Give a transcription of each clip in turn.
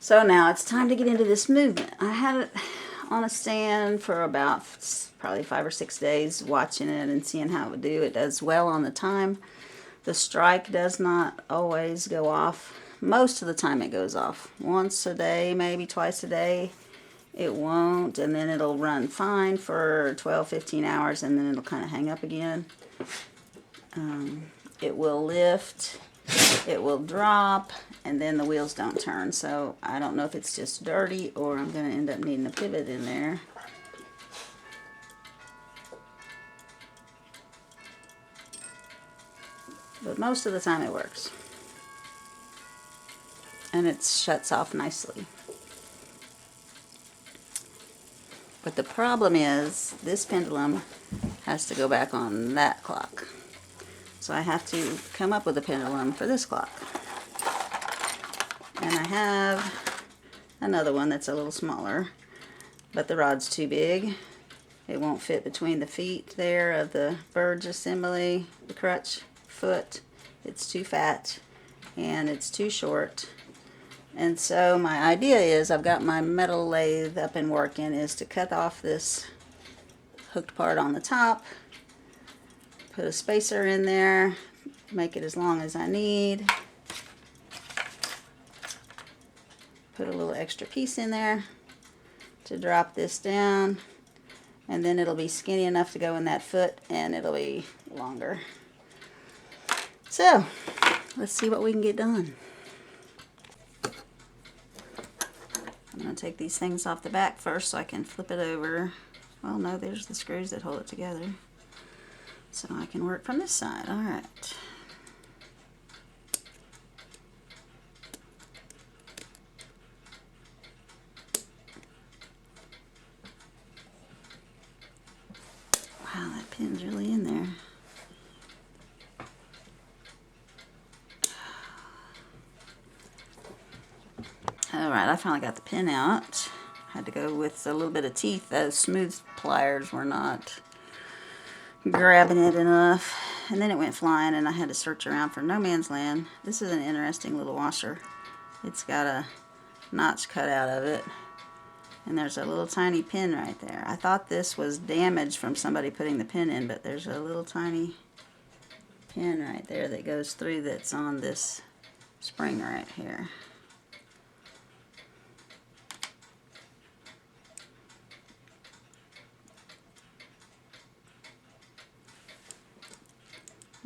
So now it's time to get into this movement. I had it on a stand for about probably 5 or 6 days, watching it and seeing how it would do. It does well on the time. The strike does not always go off. Most of the time it goes off. Once a day, maybe twice a day. It won't, and then it'll run fine for 12, 15 hours, and then it'll kind of hang up again. It will lift, it will drop, and then the wheels don't turn. So I don't know if it's just dirty or I'm going to end up needing a pivot in there. But most of the time it works. And it shuts off nicely. But the problem is this pendulum has to go back on that clock. So I have to come up with a pendulum for this clock. And I have another one that's a little smaller, but the rod's too big. It won't fit between the feet there of the Burge assembly, the crutch foot. It's too fat and it's too short. And so my idea is, I've got my metal lathe up and working, is to cut off this hooked part on the top, put a spacer in there, make it as long as I need, put a little extra piece in there to drop this down, and then it'll be skinny enough to go in that foot and it'll be longer. So let's see what we can get done. I'm going to take these things off the back first so I can flip it over. Well, no, there's the screws that hold it together. So I can work from this side. All right. Wow, that pin's really in there. Alright, I finally got the pin out. Had to go with a little bit of teeth. Those smooth pliers were not grabbing it enough. And then it went flying and I had to search around for no man's land. This is an interesting little washer. It's got a notch cut out of it. And there's a little tiny pin right there. I thought this was damaged from somebody putting the pin in, but there's a little tiny pin right there that goes through that's on this spring right here.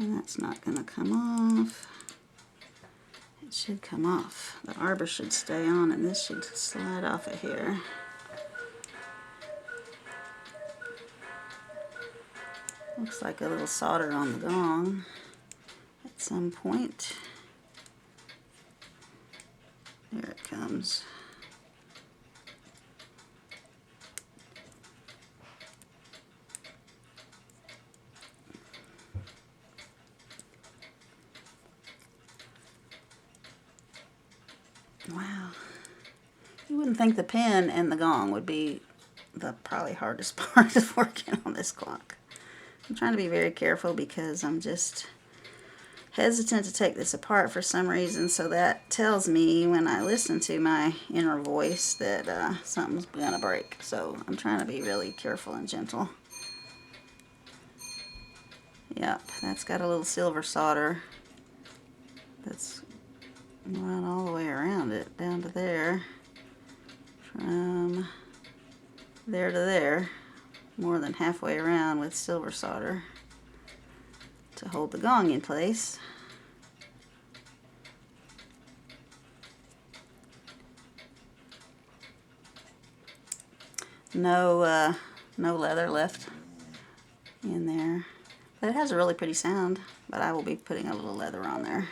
And that's not going to come off. It should come off. The arbor should stay on and this should slide off of here. Looks like a little solder on the gong at some point. There it comes. Wow. You wouldn't think the pin and the gong would be the probably hardest part of working on this clock. I'm trying to be very careful because I'm just hesitant to take this apart for some reason, so that tells me when I listen to my inner voice that something's gonna break. So I'm trying to be really careful and gentle. Yep, that's got a little silver solder that's run all the way around it, down to there, from there to there, more than halfway around with silver solder to hold the gong in place. No leather left in there, but it has a really pretty sound. But I will be putting a little leather on there.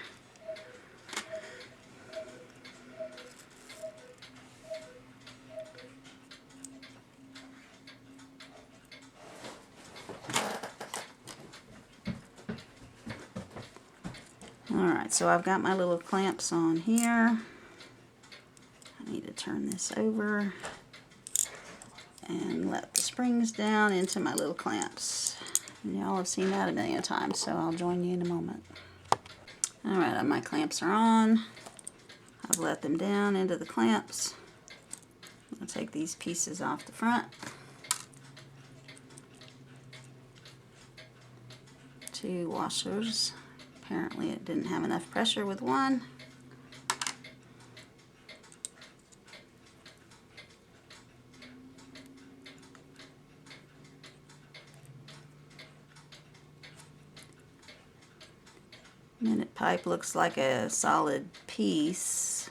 Alright, so I've got my little clamps on here. I need to turn this over and let the springs down into my little clamps. And y'all have seen that a million times, so I'll join you in a moment. Alright, my clamps are on. I've let them down into the clamps. I'll take these pieces off the front. 2 washers. Apparently it didn't have enough pressure with one. Minute pipe looks like a solid piece.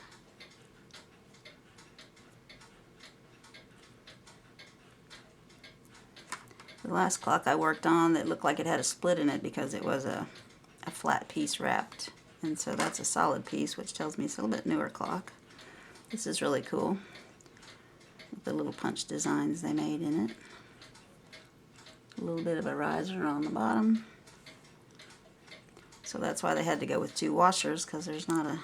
The last clock I worked on, it looked like it had a split in it because it was a flat piece wrapped. And so that's a solid piece, which tells me it's a little bit newer clock. This is really cool, with the little punch designs they made in it. A little bit of a riser on the bottom. So that's why they had to go with 2 washers, because there's not a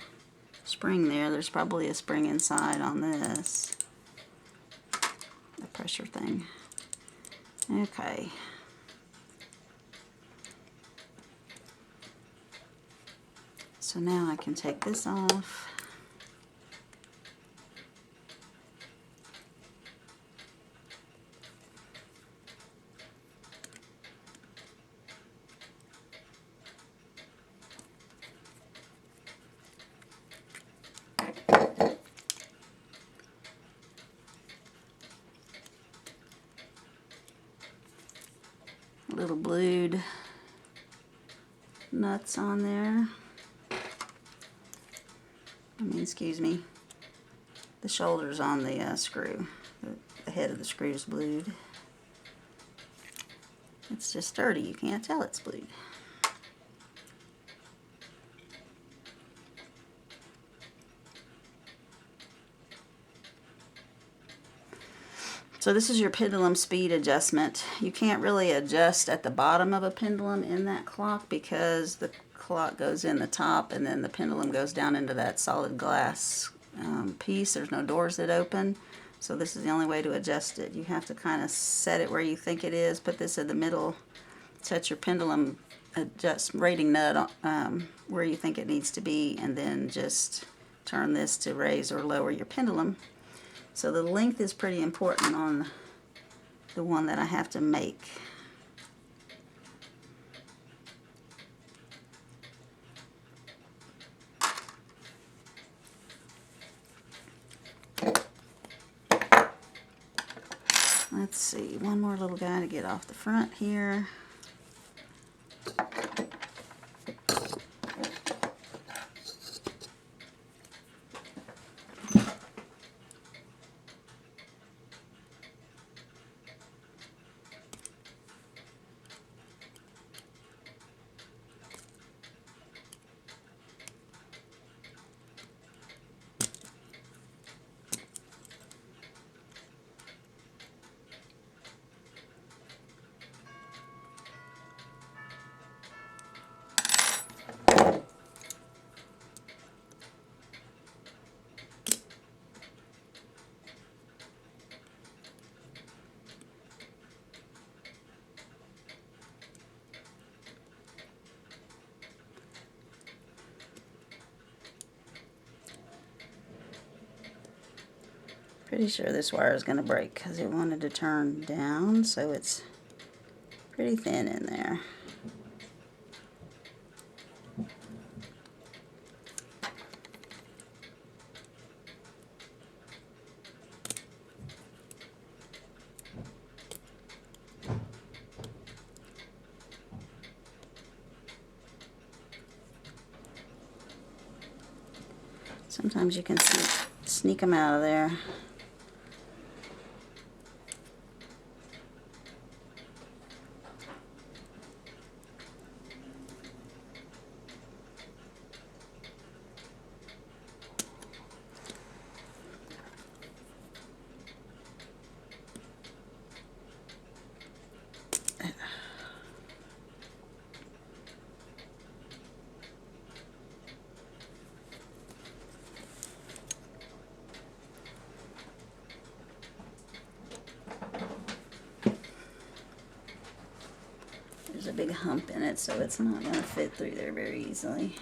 spring there. There's probably a spring inside on this, the pressure thing. Okay. So now I can take this off. Little blued nuts on there. Excuse me. The shoulder's on the screw. The head of the screw is blued. It's just sturdy. You can't tell it's blued. So this is your pendulum speed adjustment. You can't really adjust at the bottom of a pendulum in that clock because the clock goes in the top and then the pendulum goes down into that solid glass piece. There's no doors that open. So this is the only way to adjust it. You have to kind of set it where you think it is, put this in the middle, set your pendulum adjust rating nut where you think it needs to be, and then just turn this to raise or lower your pendulum. So the length is pretty important on the one that I have to make. Let's see, one more little guy to get off the front here. Pretty sure this wire is going to break because it wanted to turn down, so it's pretty thin in there. Sometimes you can sneak them out of there. There's a big hump in it, so it's not going to fit through there very easily.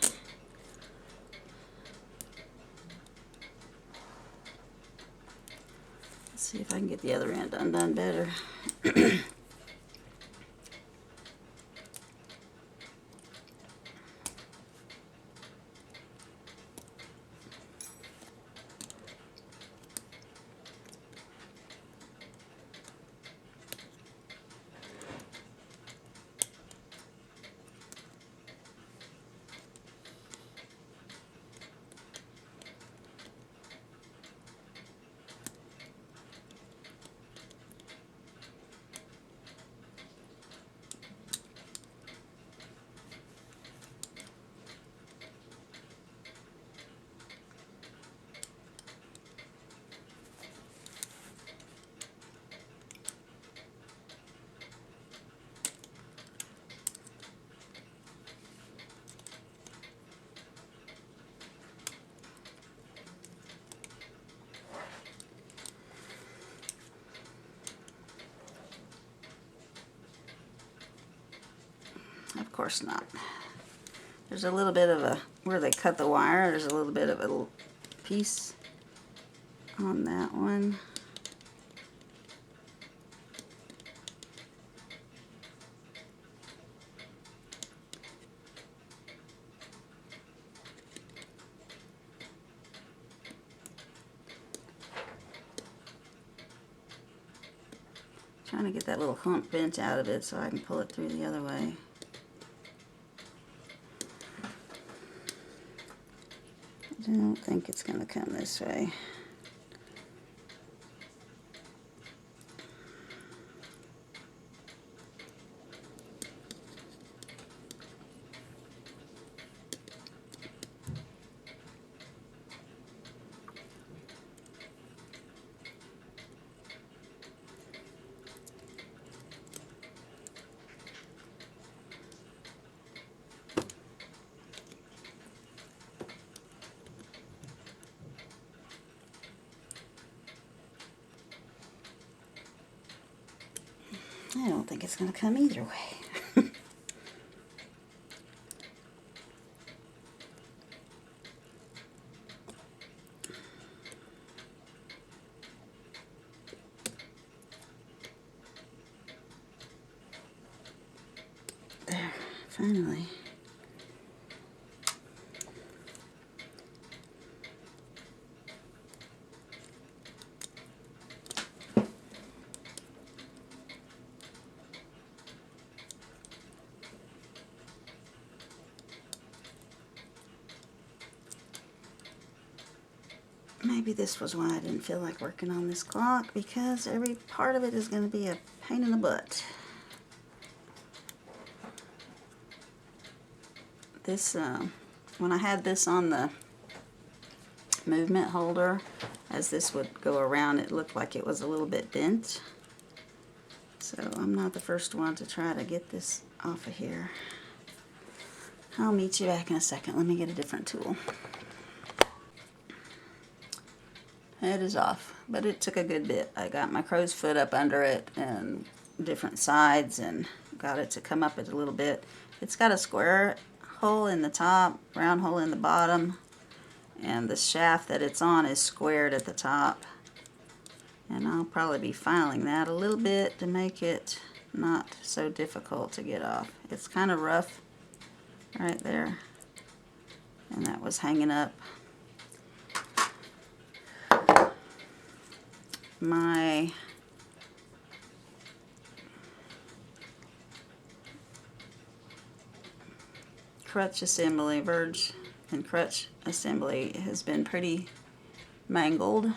see if I can get the other end undone better. Of course not. There's a little bit of a, where they cut the wire, there's a little bit of a little piece on that one. Trying to get that little hump bent out of it so I can pull it through the other way. I don't think it's going to come this way. I don't think it's going to come either way. There, finally. Maybe this was why I didn't feel like working on this clock, because every part of it is going to be a pain in the butt. This, when I had this on the movement holder, as this would go around, it looked like it was a little bit bent. So I'm not the first one to try to get this off of here. I'll meet you back in a second. Let me get a different tool. It is off, but it took a good bit. I got my crow's foot up under it and different sides and got it to come up a little bit. It's got a square hole in the top, round hole in the bottom, and the shaft that it's on is squared at the top. And I'll probably be filing that a little bit to make it not so difficult to get off. It's kind of rough right there, and that was hanging up. My crutch assembly, verge and crutch assembly has been pretty mangled.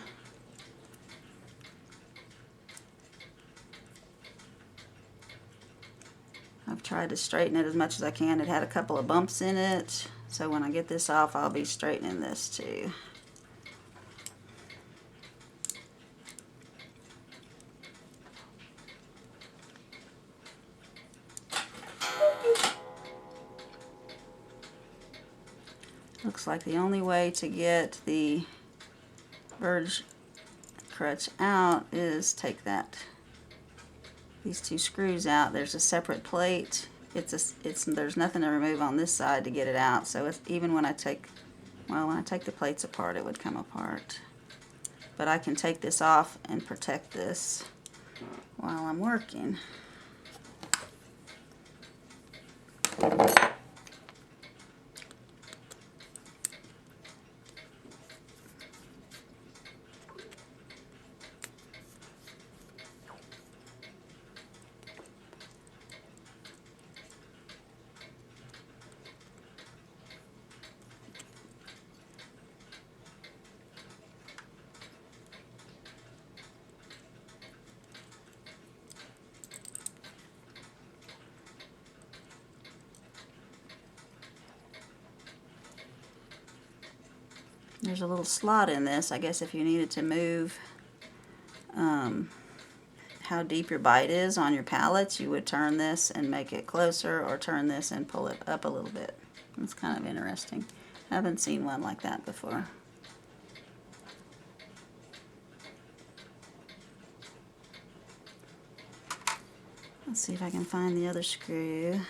I've tried to straighten it as much as I can. It had a couple of bumps in it, so when I get this off, I'll be straightening this too. Looks like the only way to get the verge crutch out is take these two screws out. There's a separate plate. There's nothing to remove on this side to get it out. So even when I take the plates apart, it would come apart. but I can take this off and protect this while I'm working. There's a little slot in this. I guess if you needed to move how deep your bite is on your pallets, you would turn this and make it closer, or turn this and pull it up a little bit. It's kind of interesting. I haven't seen one like that before. Let's see if I can find the other screw.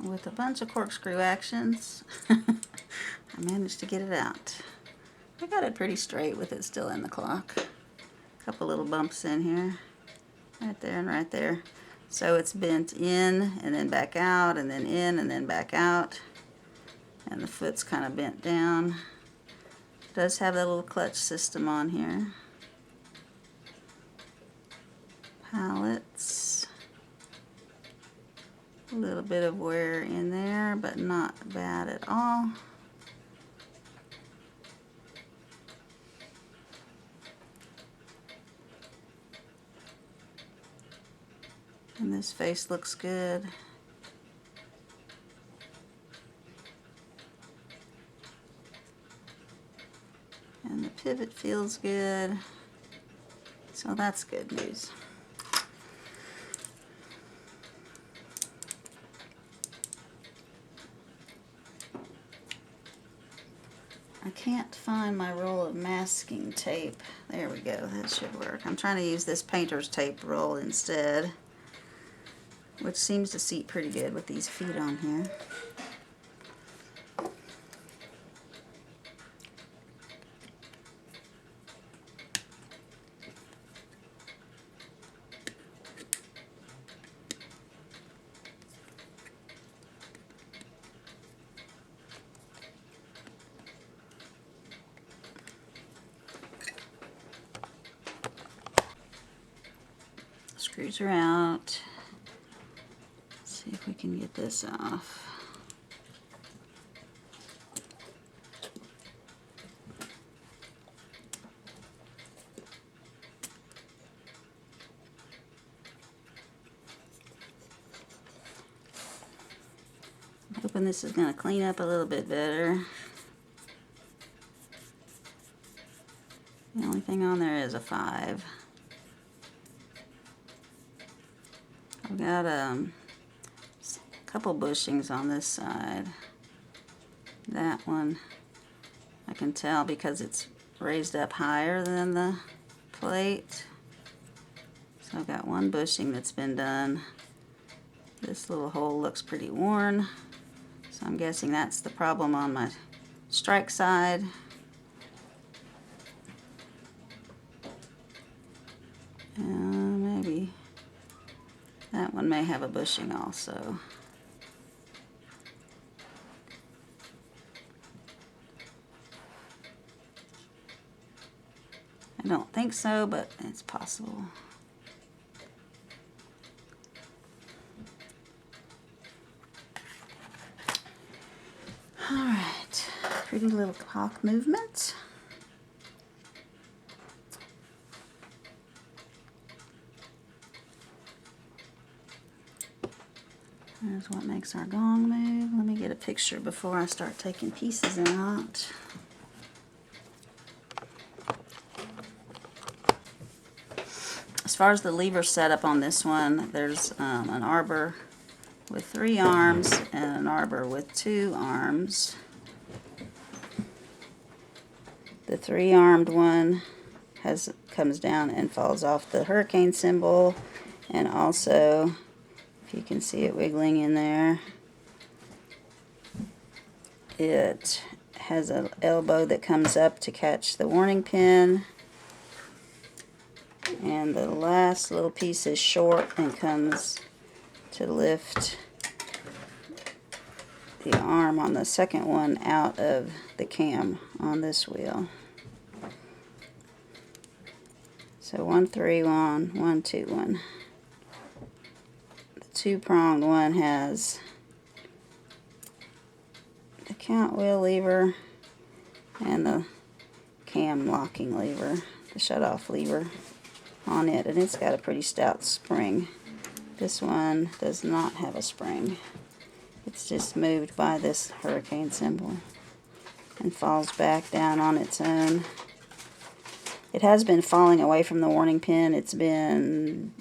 With a bunch of corkscrew actions, I managed to get it out. I got it pretty straight with it still in the clock. A couple little bumps in here, right there and right there. So it's bent in and then back out, and then in and then back out. And the foot's kind of bent down. It does have that little clutch system on here. Pallets. A little bit of wear in there, but not bad at all. And this face looks good. And the pivot feels good. So that's good news. I can't find my roll of masking tape. There we go, that should work. I'm trying to use this painter's tape roll instead, which seems to seat pretty good with these feet on here. Screws are out. Let's see if we can get this off. I'm hoping this is going to clean up a little bit better. The only thing on there is a 5. I've got a couple bushings on this side. That one I can tell because it's raised up higher than the plate. So I've got one bushing that's been done. This little hole looks pretty worn, so I'm guessing that's the problem on my strike side. Maybe that one may have a bushing also. I don't think so, but it's possible. All right, pretty little cock movement. There's what makes our gong move. Let me get a picture before I start taking pieces out. As far as the lever setup on this one, there's an arbor with 3 arms and an arbor with 2 arms. The 3-armed one comes down and falls off the hurricane symbol, and also, if you can see it wiggling in there, it has an elbow that comes up to catch the warning pin, and the last little piece is short and comes to lift the arm on the second one out of the cam on this wheel. So 1 3 1 1 2 1. The 2-pronged one has the count wheel lever and the cam locking lever, the shut-off lever on it, and it's got a pretty stout spring. This one does not have a spring. It's just moved by this hurricane symbol and falls back down on its own. It has been falling away from the warning pin. It's been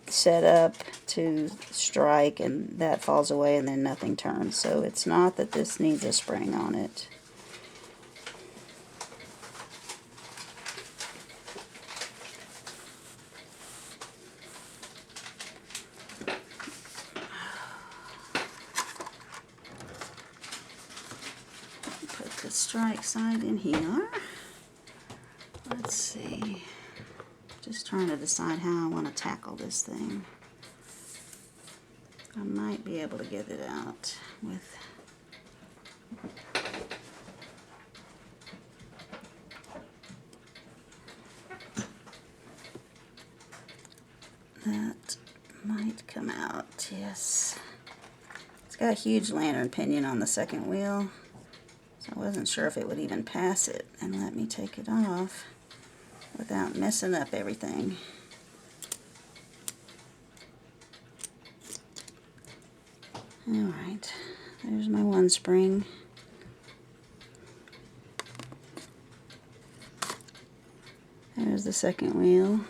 set up to strike, and that falls away and then nothing turns. So it's not that this needs a spring on it. Put the strike side in here. Let's see. Just trying to decide how I want to tackle this thing. I might be able to get it out with that. Might come out, yes. It's got a huge lantern pinion on the second wheel, so I wasn't sure if it would even pass it and let me take it off without messing up everything. Alright, there's my one spring. There's the second wheel.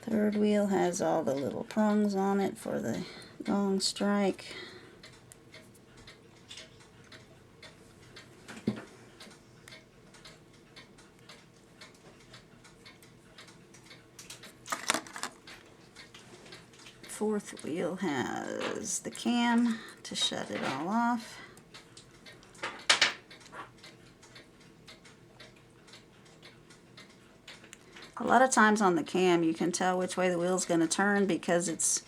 Third wheel has all the little prongs on it for the long strike. Fourth wheel has the cam to shut it all off. A lot of times on the cam you can tell which way the wheel's going to turn because it's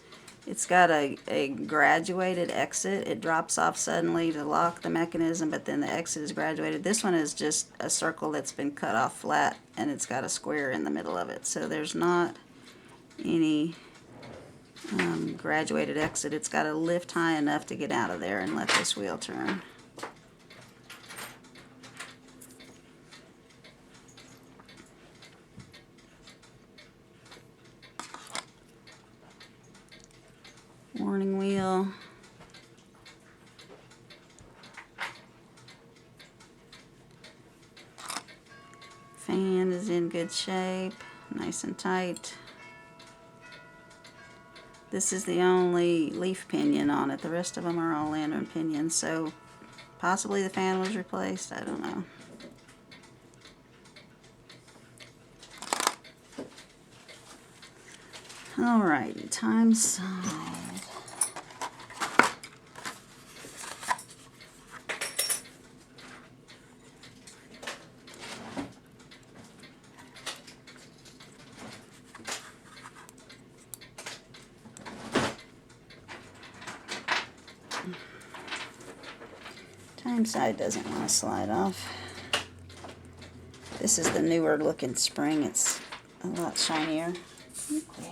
got a graduated exit. It drops off suddenly to lock the mechanism, but then the exit is graduated. This one is just a circle that's been cut off flat, and it's got a square in the middle of it. So there's not any graduated exit. It's got to lift high enough to get out of there and let this wheel turn. Warning wheel. Fan is in good shape, nice and tight. This is the only leaf pinion on it. The rest of them are all lantern pinions, so possibly the fan was replaced. I don't know. Alrighty, time side. Time side doesn't want to slide off. This is the newer looking spring. It's a lot shinier. You quit.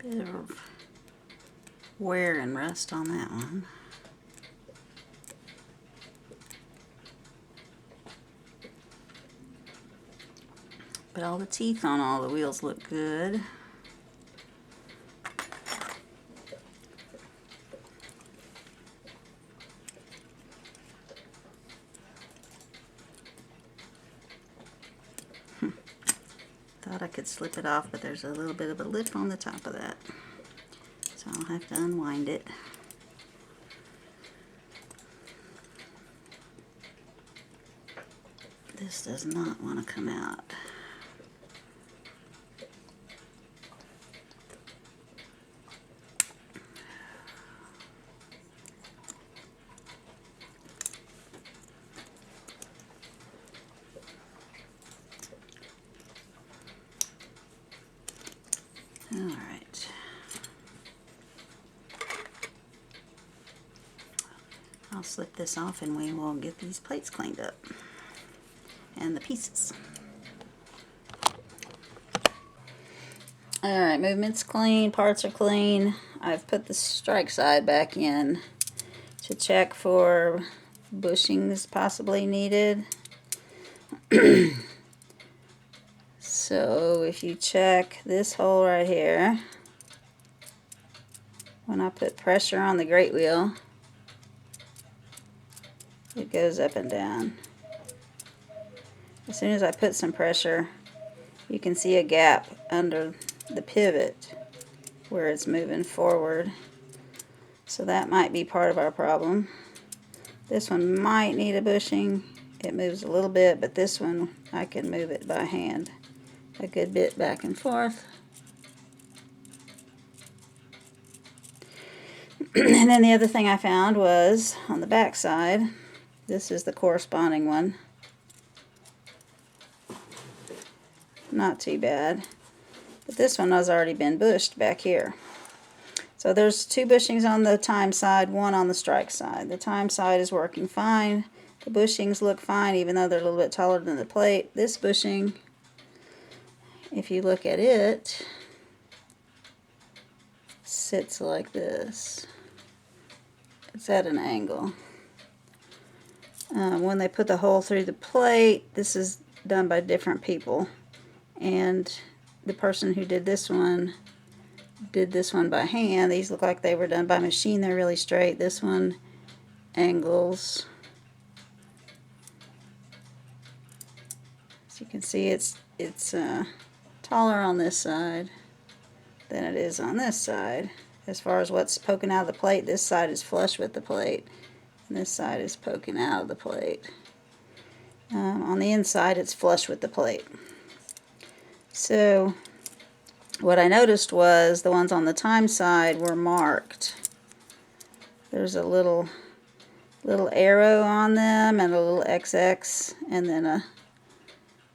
Bit of wear and rust on that one. But all the teeth on all the wheels look good. Thought I could slip it off, but there's a little bit of a lip on the top of that. So I'll have to unwind it. This does not want to come out. All right. I'll slip this off and we will get these plates cleaned up. And the pieces. Alright, movement's clean, parts are clean. I've put the strike side back in to check for bushings possibly needed. So if you check this hole right here, when I put pressure on the grate wheel, it goes up and down. As soon as I put some pressure, you can see a gap under the pivot where it's moving forward. So that might be part of our problem. This one might need a bushing. It moves a little bit, but this one I can move it by hand a good bit back and forth. And then the other thing I found was on the back side, this is the corresponding one. Not too bad. But this one has already been bushed back here. So there's two bushings on the time side, one on the strike side. The time side is working fine. The bushings look fine even though they're a little bit taller than the plate. This bushing, if you look at it, sits like this. It's at an angle. When they put the hole through the plate, this is done by different people. And the person who did this one by hand. These look like they were done by machine. They're really straight. This one angles. As you can see, it's taller on this side than it is on this side. As far as what's poking out of the plate, this side is flush with the plate, and this side is poking out of the plate. On the inside, it's flush with the plate. So what I noticed was the ones on the time side were marked. There's a little arrow on them and a little XX, and then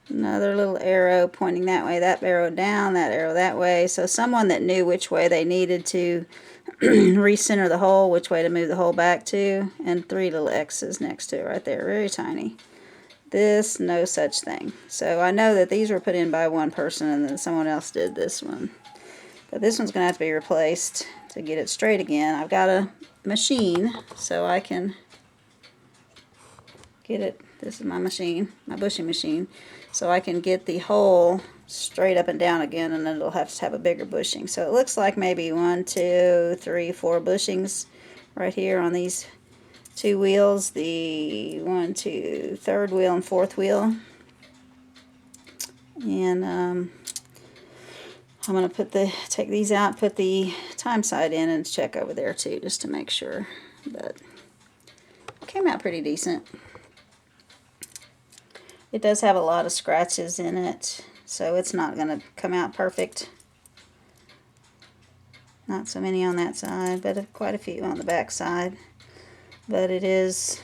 another little arrow pointing that way, that arrow down, that arrow that way. So someone that knew which way they needed to recenter the hole, which way to move the hole back to, and three little X's next to it right there, very tiny. This, no such thing. So I know that these were put in by one person and then someone else did this one. But this one's going to have to be replaced to get it straight again. I've got a machine so I can get it. This is my machine, my bushing machine. So I can get the hole straight up and down again, and then it'll have to have a bigger bushing. So it looks like maybe 1, 2, 3, 4 bushings right here on these two wheels, the 1, 2, third wheel and fourth wheel. And I'm going to take these out, put the time side in, and check over there too, just to make sure. But it came out pretty decent. It does have a lot of scratches in it, so it's not going to come out perfect. Not so many on that side, but quite a few on the back side. But it is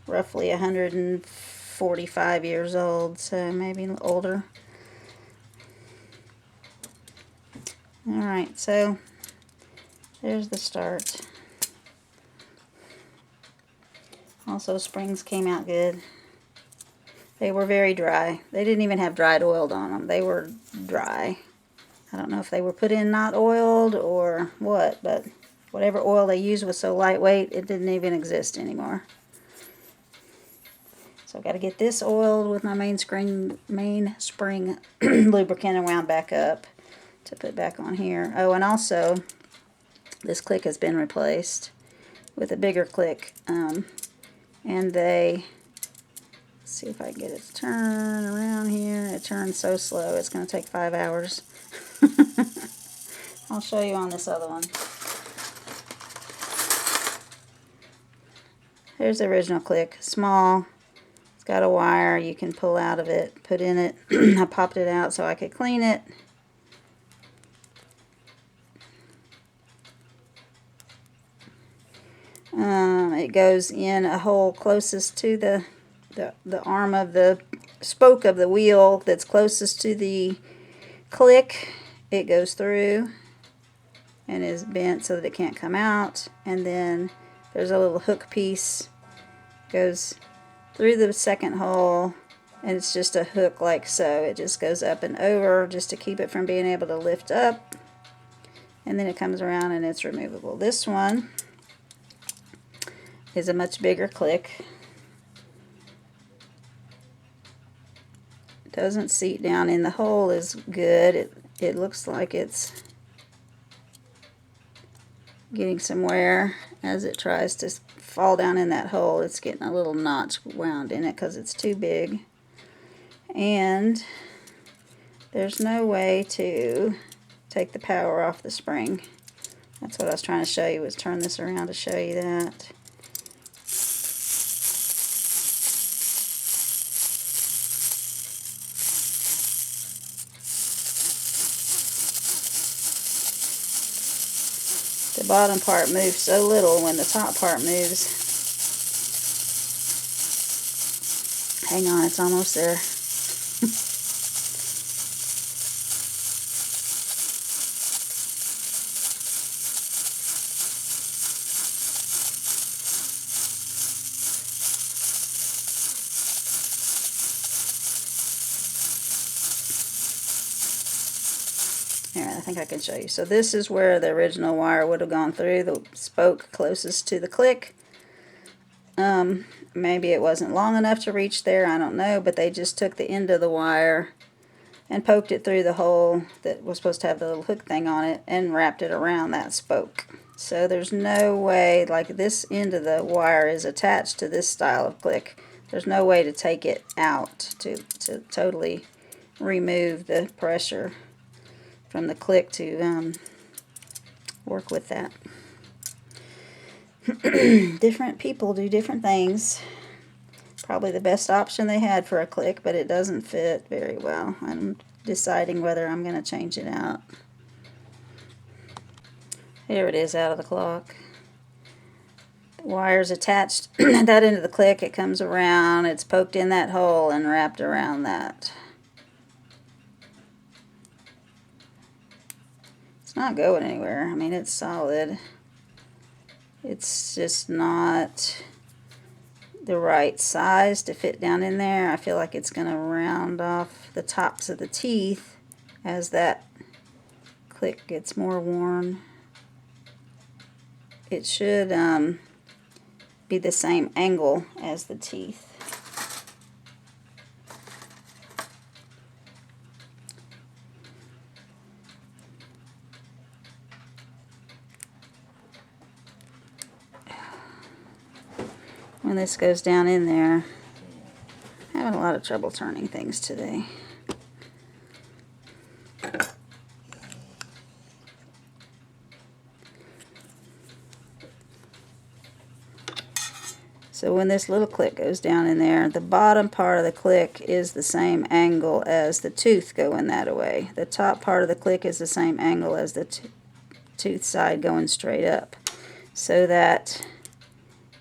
roughly 145 years old, so maybe older. Alright, so there's the start. Also, springs came out good. They were very dry. They didn't even have dried oil on them. They were dry. I don't know if they were put in not oiled or what, but whatever oil they used was so lightweight it didn't even exist anymore. So I've got to get this oiled with my mainspring lubricant and wound back up to put back on here. Oh, and also this click has been replaced with a bigger click, and they, let's see if I can get it to turn around here. It turns so slow, it's going to take 5 hours. I'll show you on this other one. Here's the original click, small. It's got a wire you can pull out of it, put in it. I popped it out so I could clean it. It goes in a hole closest to the arm of the spoke of the wheel that's closest to the click. It goes through and is bent so that it can't come out. And then there's a little hook piece, goes through the second hole, and it's just a hook like so. It just goes up and over just to keep it from being able to lift up, and then it comes around and it's removable. This one is a much bigger click. Doesn't seat down in the hole is good. It looks like it's getting some wear as it tries to fall down in that hole. It's getting a little notch wound in it because it's too big. And there's no way to take the power off the spring. That's what I was trying to show you, was turn this around to show you that. The bottom part moves so little when the top part moves. Hang on, it's almost there. Here, I think I can show you. So this is where the original wire would have gone through, the spoke closest to the click. Maybe it wasn't long enough to reach there, I don't know, but they just took the end of the wire and poked it through the hole that was supposed to have the little hook thing on it and wrapped it around that spoke. So there's no way, like this end of the wire is attached to this style of click. There's no way to take it out to totally remove the pressure from the click to work with that. Different people do different things. Probably the best option they had for a click, but it doesn't fit very well. I'm deciding whether I'm going to change it out. Here it is out of the clock. The wire's attached at that end of the click. It comes around, it's poked in that hole and wrapped around that. It's not going anywhere. I mean, it's solid. It's just not the right size to fit down in there. I feel like it's going to round off the tops of the teeth as that click gets more worn. It should be the same angle as the teeth. When this goes down in there, I'm having a lot of trouble turning things today. So when this little click goes down in there, the bottom part of the click is the same angle as the tooth going that way. The top part of the click is the same angle as the tooth side going straight up, so that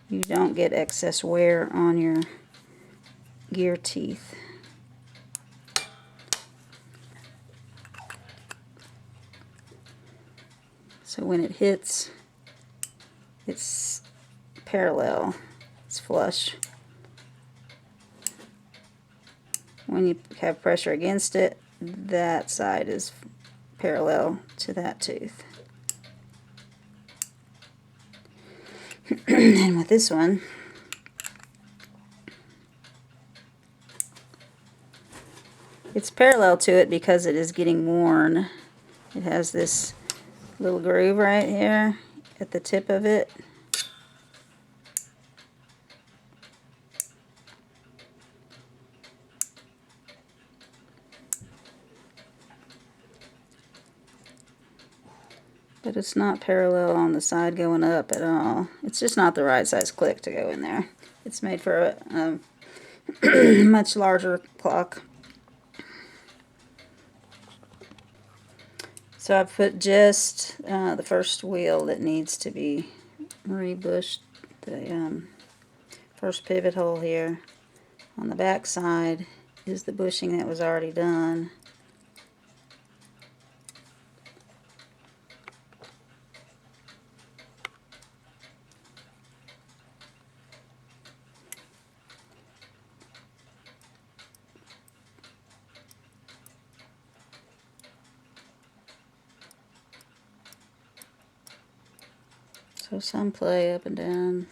you don't get excess wear on your gear teeth. So when it hits, it's parallel, it's flush. When you have pressure against it, that side is parallel to that tooth. And with this one, it's parallel to it because it is getting worn. It has this little groove right here at the tip of it. But it's not parallel on the side going up at all. It's just not the right size click to go in there. It's made for a much larger clock. So I put just the first wheel that needs to be rebushed, the first pivot hole here. On the back side is the bushing that was already done. So some play up and down.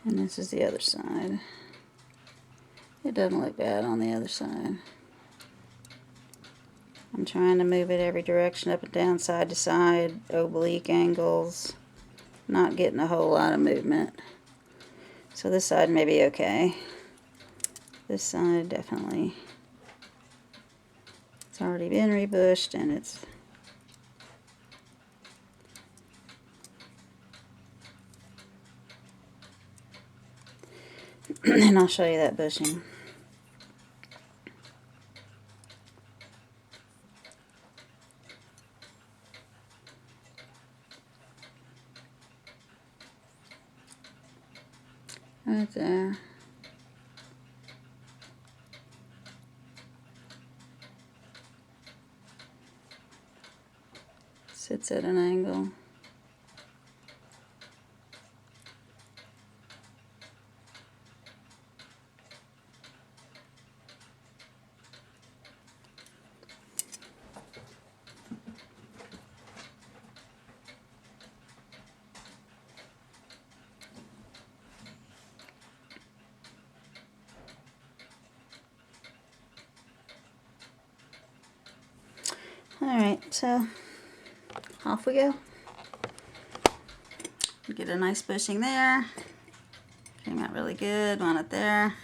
And this is the other side. It doesn't look bad on the other side. I'm trying to move it every direction, up and down, side to side, oblique angles. Not getting a whole lot of movement. So this side may be okay. This side definitely. It's already been rebushed and it's and I'll show you that bushing. Right there. Sits at an angle. Alright, so off we go. Get a nice bushing there. Came out really good on it there.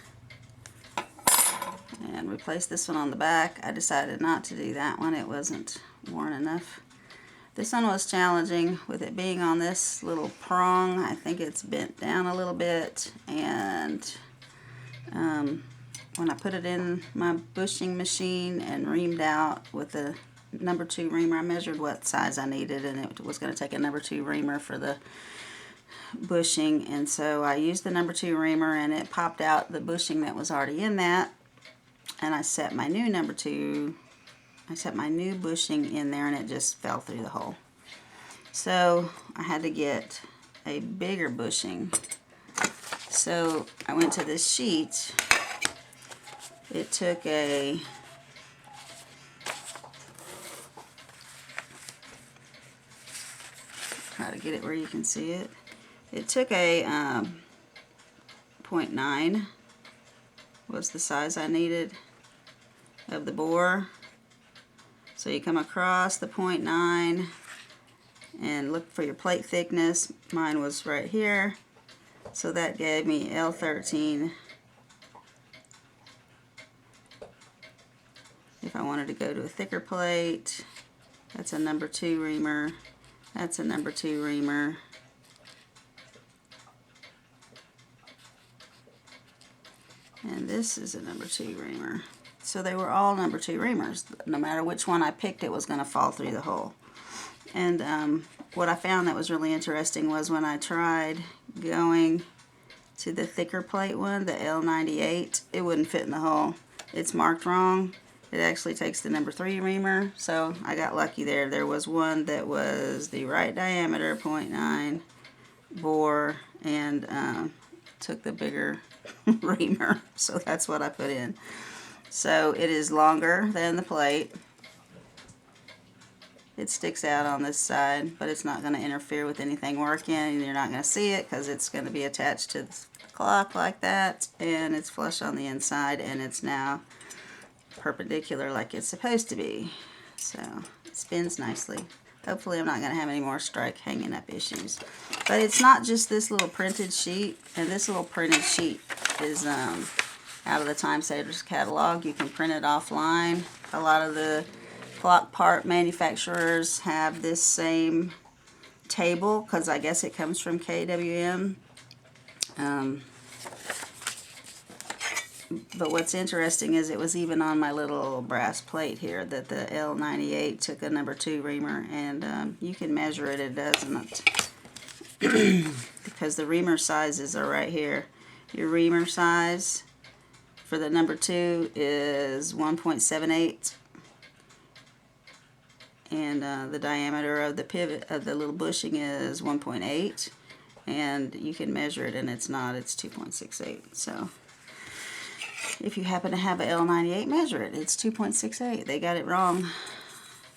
And replace this one on the back. I decided not to do that one. It wasn't worn enough. This one was challenging with it being on this little prong. I think it's bent down a little bit, and when I put it in my bushing machine and reamed out with the number 2 reamer, I measured what size I needed, and it was going to take a number 2 reamer for the bushing, and so I used the number 2 reamer, and it popped out the bushing that was already in that, and I set my new bushing in there, and it just fell through the hole. So I had to get a bigger bushing. So I went to this sheet. It took a try to get it where you can see it. It took a 0.9 was the size I needed of the bore. So you come across the 0.9 and look for your plate thickness. Mine was right here. So that gave me L13. If I wanted to go to a thicker plate, that's a number 2 reamer. That's a number 2 reamer. And this is a number 2 reamer. So they were all number 2 reamers. No matter which one I picked, it was going to fall through the hole. And what I found that was really interesting was when I tried going to the thicker plate one, the L98, it wouldn't fit in the hole. It's marked wrong. it actually takes the number 3 reamer, so I got lucky there. There was one that was the right diameter, 0.9 bore, and took the bigger reamer, so that's what I put in. So it is longer than the plate. It sticks out on this side, but it's not going to interfere with anything working, and you're not going to see it because it's going to be attached to the clock like that, and it's flush on the inside, and it's now perpendicular like it's supposed to be. So it spins nicely. Hopefully I'm not going to have any more strike hanging up issues. But it's not just this little printed sheet, and this little printed sheet is out of the Time Savers catalog. You can print it offline. A lot of the clock part manufacturers have this same table because I guess it comes from KWM. But what's interesting is it was even on my little brass plate here that the L98 took a number 2 reamer, and you can measure it. It doesn't because the reamer sizes are right here. Your reamer size for the number 2 is 1.78, and the diameter of the pivot of the little bushing is 1.8, and you can measure it, and it's not. It's 2.68. So if you happen to have a L98, measure it. It's 2.68. They got it wrong.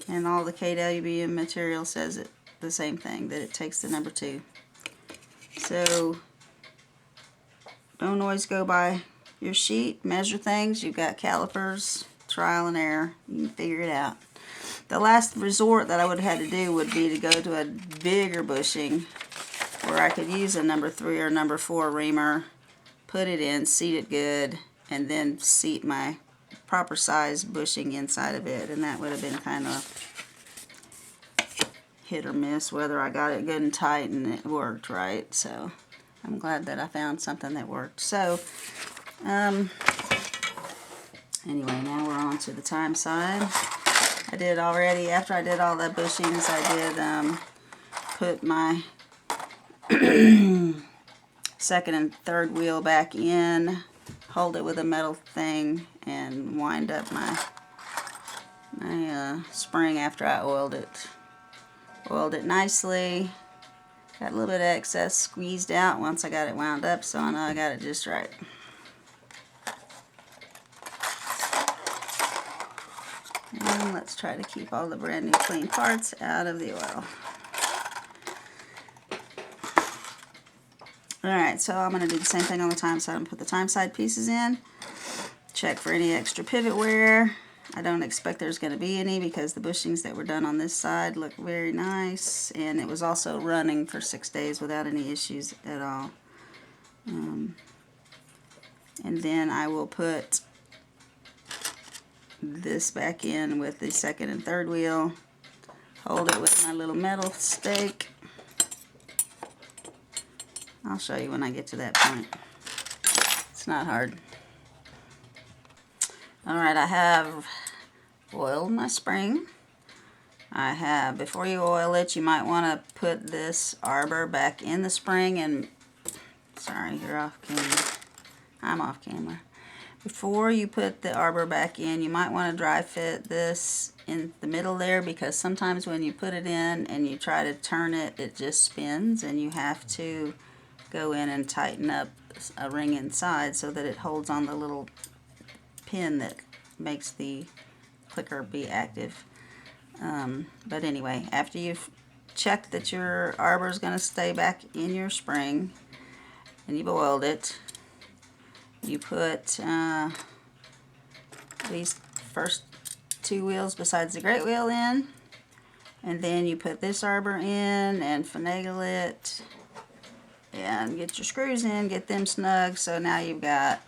And all the KWM material says it the same thing, that it takes the number 2. So don't always go by your sheet. Measure things. You've got calipers, trial and error. You can figure it out. The last resort that I would have had to do would be to go to a bigger bushing where I could use a number 3 or number 4 reamer, put it in, seat it good, and then seat my proper size bushing inside of it, and that would have been kind of hit or miss whether I got it good and tight and it worked right. So I'm glad that I found something that worked. So anyway, now we're on to the time side. I did already, after I did all the bushings, I did put my second and third wheel back in, hold it with a metal thing, and wind up my spring after I oiled it. Oiled it nicely. Got a little bit of excess squeezed out once I got it wound up, so I know I got it just right. And let's try to keep all the brand new clean parts out of the oil. Alright, so I'm going to do the same thing on the time side. I'm going to put the time side pieces in. Check for any extra pivot wear. I don't expect there's going to be any because the bushings that were done on this side look very nice. And it was also running for 6 days without any issues at all. And then I will put this back in with the second and third wheel. Hold it with my little metal stake. I'll show you when I get to that point. It's not hard. Alright, I have oiled my spring. I have, before you oil it, you might want to put this arbor back in the spring and, sorry, you're off camera. I'm off camera. Before you put the arbor back in, you might want to dry fit this in the middle there, because sometimes when you put it in and you try to turn it, it just spins, and you have to go in and tighten up a ring inside so that it holds on the little pin that makes the clicker be active. But anyway, after you've checked that your arbor is going to stay back in your spring and you've oiled it, you put these first 2 wheels besides the great wheel in, and then you put this arbor in and finagle it and get your screws in, get them snug, so now you've got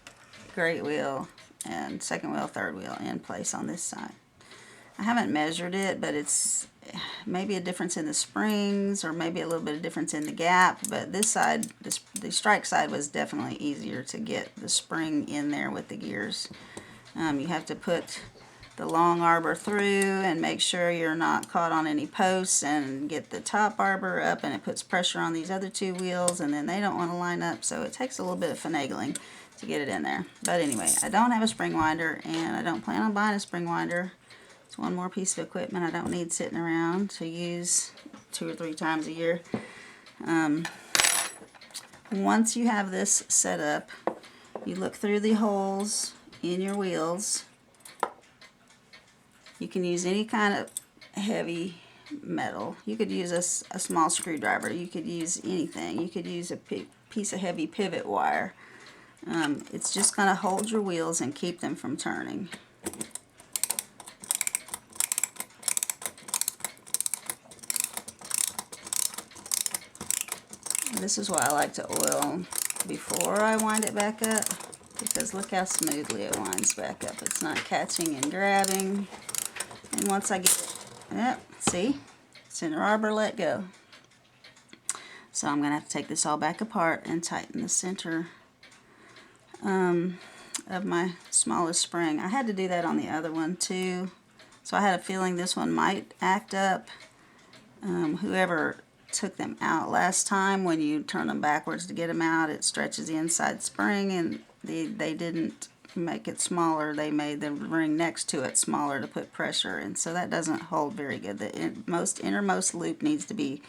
great wheel and second wheel, third wheel in place on this side. I haven't measured it, but it's maybe a difference in the springs or maybe a little bit of difference in the gap, but this side, the strike side, was definitely easier to get the spring in there with the gears. You have to put the long arbor through and make sure you're not caught on any posts, and get the top arbor up, and it puts pressure on these other 2 wheels, and then they don't want to line up, so it takes a little bit of finagling. to get it in there. But anyway, I don't have a spring winder, and I don't plan on buying a spring winder. It's one more piece of equipment I don't need sitting around to use 2 or 3 times a year. Once you have this set up, you look through the holes in your wheels. You can use any kind of heavy metal. You could use a small screwdriver. You could use anything. You could use a piece of heavy pivot wire. It's just going to hold your wheels and keep them from turning. This is why I like to oil before I wind it back up, because look how smoothly it winds back up. It's not catching and grabbing. And once I get it, yep, see? Center arbor let go. So I'm going to have to take this all back apart and tighten the center of my smallest spring. I had to do that on the other one too. So I had a feeling this one might act up. Whoever took them out last time, when you turn them backwards to get them out, it stretches the inside spring, and they didn't make it smaller. They made the ring next to it smaller to put pressure, and so that doesn't hold very good. The innermost loop needs to be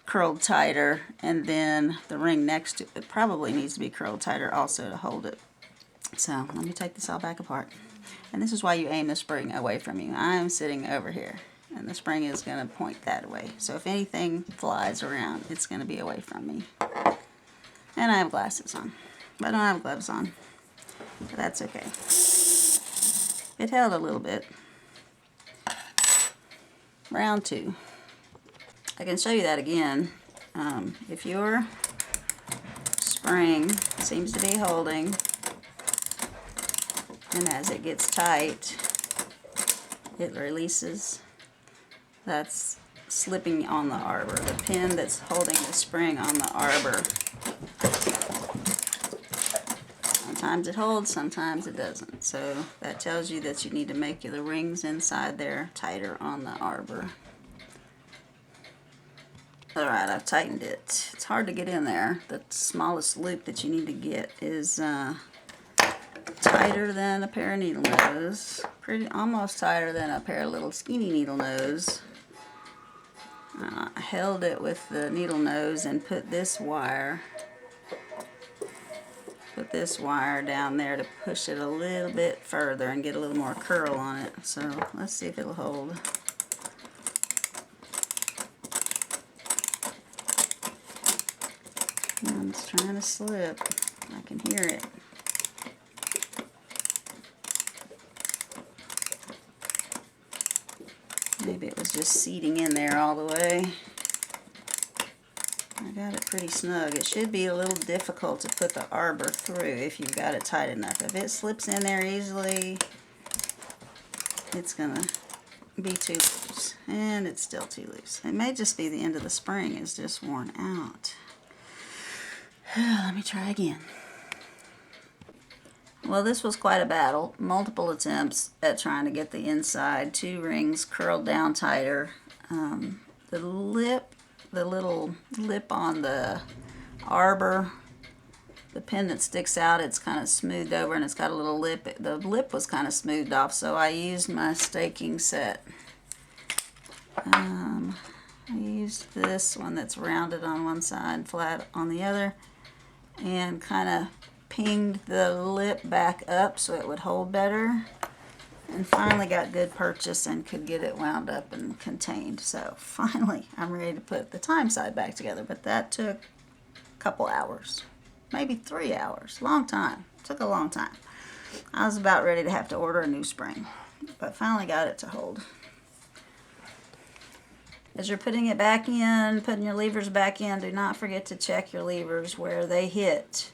curled tighter, and then the ring next to it probably needs to be curled tighter also to hold it. So let me take this all back apart. And this is why you aim the spring away from you. I'm sitting over here, and the spring is going to point that way. So if anything flies around, it's going to be away from me. And I have glasses on, but I don't have gloves on. But that's okay. It held a little bit. Round 2. I can show you that again. If your spring seems to be holding, and as it gets tight, it releases. That's slipping on the arbor. The pin that's holding the spring on the arbor. Sometimes it holds, sometimes it doesn't. So that tells you that you need to make the rings inside there tighter on the arbor. Alright, I've tightened it. It's hard to get in there. The smallest loop that you need to get is tighter than a pair of needle nose. Almost tighter than a pair of little skinny needle nose. I held it with the needle nose and put this wire down there to push it a little bit further and get a little more curl on it. So let's see if it'll hold. It's trying to slip. I can hear it. Maybe it was just seating in there all the way. I got it pretty snug. It should be a little difficult to put the arbor through if you've got it tight enough. If it slips in there easily, it's going to be too loose. And it's still too loose. It may just be the end of the spring is just worn out. Let me try again. Well, this was quite a battle. Multiple attempts at trying to get the inside 2 rings curled down tighter. The little lip on the arbor, the pin that sticks out, it's kind of smoothed over and it's got a little lip. The lip was kind of smoothed off, so I used my staking set. I used this one that's rounded on one side, flat on the other, and kind of pinged the lip back up so it would hold better, and finally got good purchase and could get it wound up and contained. So finally I'm ready to put the time side back together, but that took a couple hours, maybe 3 hours. Long time. Took a long time. I was about ready to have to order a new spring, but finally got it to hold. As you're putting it back in, putting your levers back in, do not forget to check your levers where they hit.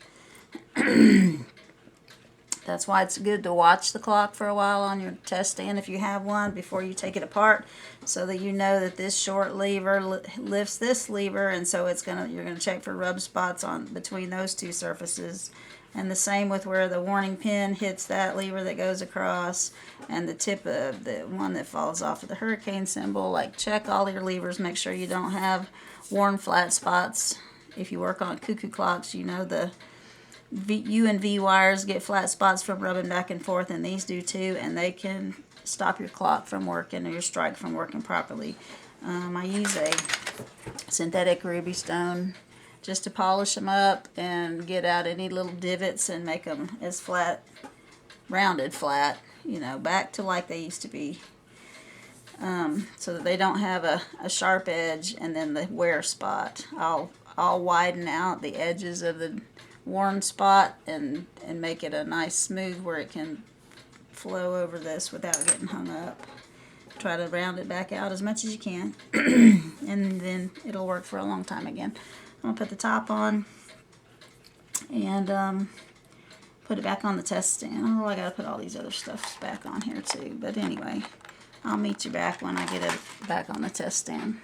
That's why it's good to watch the clock for a while on your test stand if you have one before you take it apart, so that you know that this short lever lifts this lever, and so you're gonna check for rub spots on between those 2 surfaces. And the same with where the warning pin hits that lever that goes across, and the tip of the one that falls off of the hurricane symbol. Like, check all your levers, make sure you don't have worn flat spots. If you work on cuckoo clocks, you know the U and V wires get flat spots from rubbing back and forth, and these do too, and they can stop your clock from working or your strike from working properly. I use a synthetic ruby stone just to polish them up and get out any little divots and make them as flat, rounded flat, you know, back to like they used to be, so that they don't have a sharp edge and then the wear spot. I'll widen out the edges of the worn spot and make it a nice smooth where it can flow over this without getting hung up. Try to round it back out as much as you can and then it'll work for a long time again. I'm going to put the top on and put it back on the test stand. Oh, I got to put all these other stuffs back on here too. But anyway, I'll meet you back when I get it back on the test stand.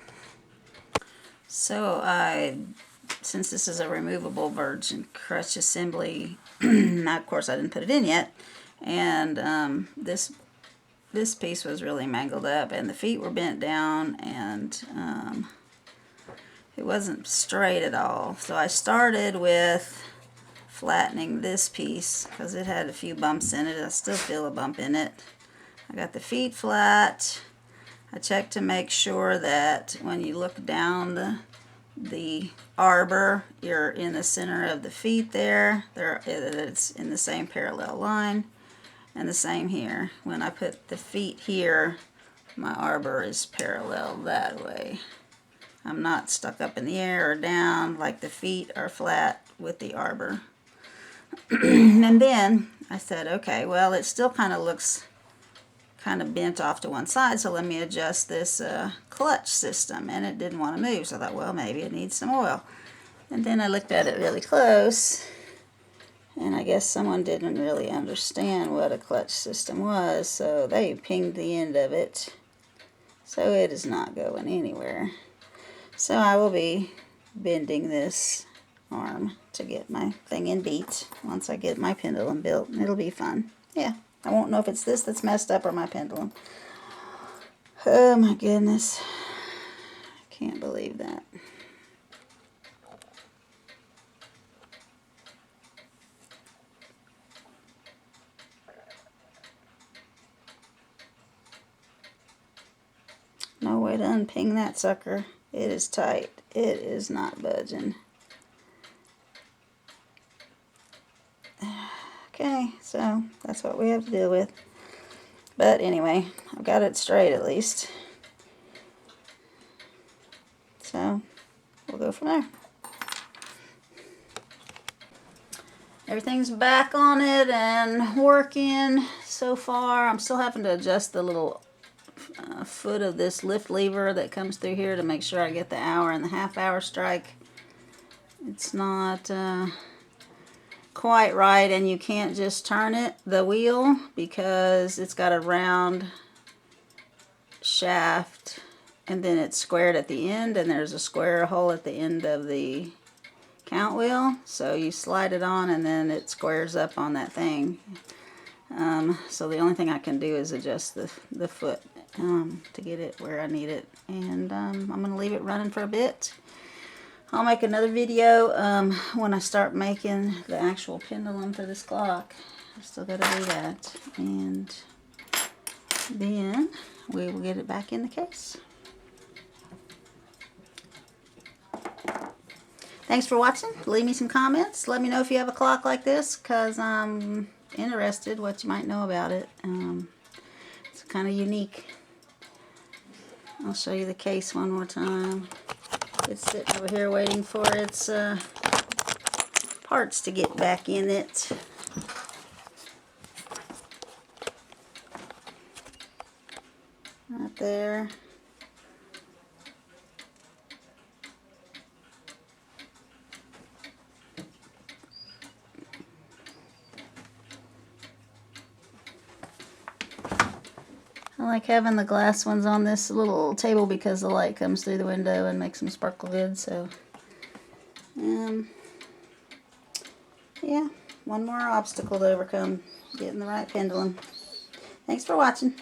So since this is a removable virgin crutch assembly, now of course I didn't put it in yet, and this piece was really mangled up, and the feet were bent down, and it wasn't straight at all. So I started with flattening this piece because it had a few bumps in it. I still feel a bump in it. I got the feet flat. I checked to make sure that when you look down the arbor, you're in the center of the feet there. It's in the same parallel line. And the same here. When I put the feet here, my arbor is parallel that way. I'm not stuck up in the air or down, like the feet are flat with the arbor. And then I said, okay, well, it still kind of looks kind of bent off to one side, so let me adjust this clutch system. And it didn't want to move, so I thought, well, maybe it needs some oil. And then I looked at it really close, and I guess someone didn't really understand what a clutch system was, so they pinged the end of it. So it is not going anywhere. So I will be bending this arm to get my thing in beat once I get my pendulum built. It'll be fun. Yeah, I won't know if it's this that's messed up or my pendulum. Oh my goodness. I can't believe that. No way to unping that sucker. It is tight. It is not budging. Okay, so that's what we have to deal with. But anyway, I've got it straight at least. So we'll go from there. Everything's back on it and working so far. I'm still having to adjust the little foot of this lift lever that comes through here to make sure I get the hour and the half-hour strike. It's not quite right, and you can't just turn it, the wheel, because it's got a round shaft and then it's squared at the end, and there's a square hole at the end of the count wheel, so you slide it on and then it squares up on that thing. So the only thing I can do is adjust the foot to get it where I need it, and I'm going to leave it running for a bit. I'll make another video when I start making the actual pendulum for this clock. I still got to do that, and then we will get it back in the case. Thanks for watching. Leave me some comments. Let me know if you have a clock like this, because I'm interested what you might know about it. It's kind of unique. I'll show you the case one more time. It's sitting over here waiting for its parts to get back in it. Right there. I like having the glass ones on this little table because the light comes through the window and makes them sparkle good. So, yeah, one more obstacle to overcome, getting the right pendulum. Thanks for watching.